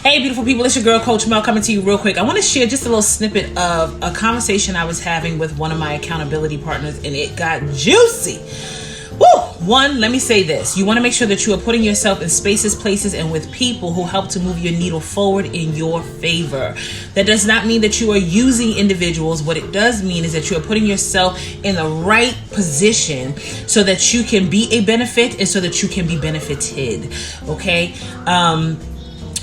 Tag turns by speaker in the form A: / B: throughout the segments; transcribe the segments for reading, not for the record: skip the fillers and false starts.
A: Hey, beautiful people, it's your girl, Coach Mel, coming to you real quick. I want to share just a little snippet of a conversation I was having with one of my accountability partners, and it got juicy. Woo! One, let me say this. You want to make sure that you are putting yourself in spaces, places, and with people who help to move your needle forward in your favor. That does not mean that you are using individuals. What it does mean is that you are putting yourself in the right position so that you can be a benefit and so that you can be benefited. Okay?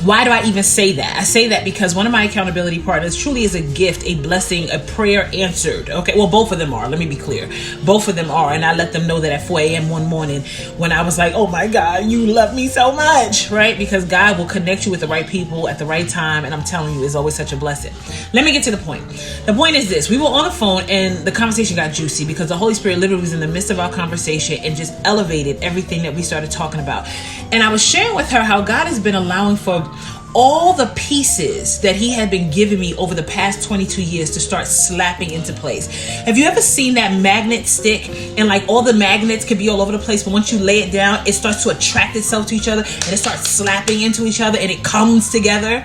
A: Why do I even say that? I say that because one of my accountability partners truly is a gift, a blessing, a prayer answered. Okay, well, both of them are. Let me be clear. Both of them are. And I let them know that at 4 a.m. one morning when I was like, oh my God, you love me so much, right? Because God will connect you with the right people at the right time. And I'm telling you, it's always such a blessing. Let me get to the point. The point is this. We were on the phone and the conversation got juicy because the Holy Spirit literally was in the midst of our conversation and just elevated everything that we started talking about. And I was sharing with her how God has been allowing for all the pieces that he had been giving me over the past 22 years to start slapping into place. Have you ever seen that magnet stick and like all the magnets can be all over the place, but once you lay it down, it starts to attract itself to each other and it starts slapping into each other and it comes together?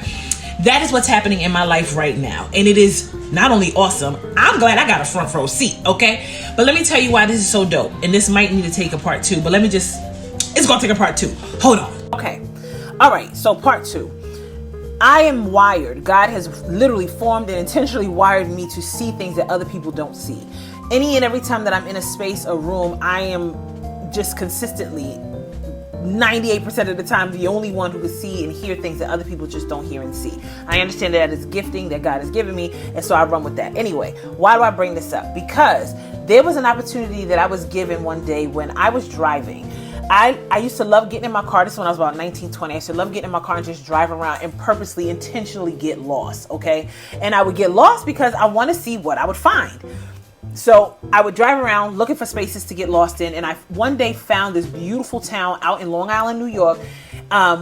A: That is what's happening in my life right now. And it is not only awesome, I'm glad I got a front row seat, okay? But let me tell you why this is so dope. And this might need to take a part 2, but it's gonna take a part 2. Hold on. Okay. All right, so part 2. I am wired. God has literally formed and intentionally wired me to see things that other people don't see. Any and every time that I'm in a space or room, I am just consistently 98% of the time the only one who can see and hear things that other people just don't hear and see. I understand that is gifting that God has given me, and so I run with that. Anyway, why do I bring this up? Because there was an opportunity that I was given one day when I was driving. I used to love getting in my car. This is when I was about 19, 20. I used to love getting in my car and just drive around and purposely, intentionally get lost, okay? And I would get lost because I want to see what I would find. So I would drive around looking for spaces to get lost in. And I one day found this beautiful town out in Long Island, New York,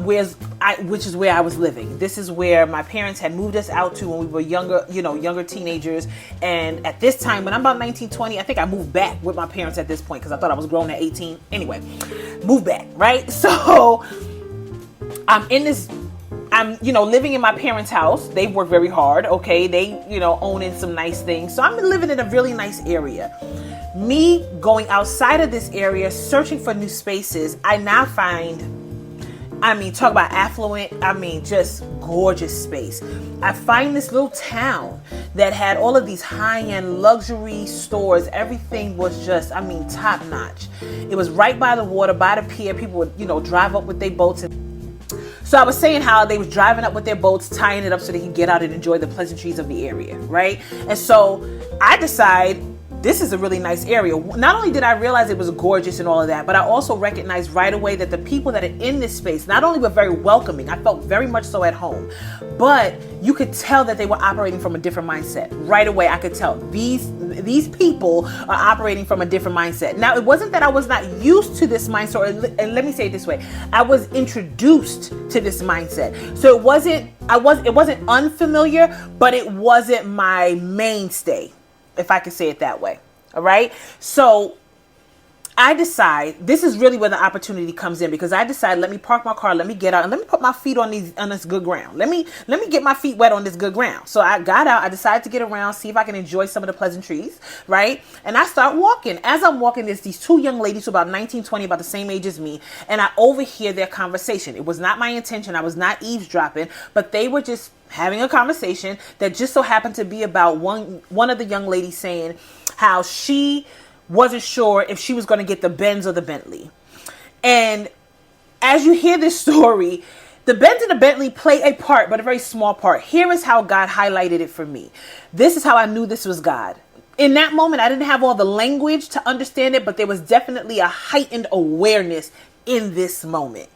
A: which is where I was living. This is where my parents had moved us out to when we were younger teenagers. And at this time, when I'm about 19, 20, I think I moved back with my parents at this point because I thought I was grown at 18. Anyway, moved back, right? So I'm living in my parents' house. They work very hard, okay? They, owning some nice things. So I'm living in a really nice area. Me going outside of this area, searching for new spaces, I now find, talk about affluent, just gorgeous space. I find this little town that had all of these high-end luxury stores. Everything was just, top notch. It was right by the water, by the pier. People would, drive up with their boats. So I was saying how they was driving up with their boats, tying it up so they can get out and enjoy the pleasantries of the area, right? And so I decide this is a really nice area. Not only did I realize it was gorgeous and all of that, but I also recognized right away that the people that are in this space not only were very welcoming, I felt very much so at home, but you could tell that they were operating from a different mindset. Right away, I could tell these people are operating from a different mindset. Now, it wasn't that I was not used to this mindset, and let me say it this way. I was introduced to this mindset. So it wasn't unfamiliar, but it wasn't my mainstay, if I could say it that way. All right. So I decide this is really where the opportunity comes in, because I decide, let me park my car, let me get out, and let me put my feet on this good ground. Let me get my feet wet on this good ground. So I got out, I decided to get around, see if I can enjoy some of the pleasantries, right? And I start walking. As I'm walking, there's these two young ladies who are about 19, 20, about the same age as me, and I overhear their conversation. It was not my intention. I was not eavesdropping, but they were just having a conversation that just so happened to be about one of the young ladies saying how she wasn't sure if she was going to get the Benz or the Bentley. And as you hear this story, the Benz and the Bentley play a part, but a very small part. Here is how God highlighted it for me. This is how I knew this was God. In that moment, I didn't have all the language to understand it, but there was definitely a heightened awareness in this moment.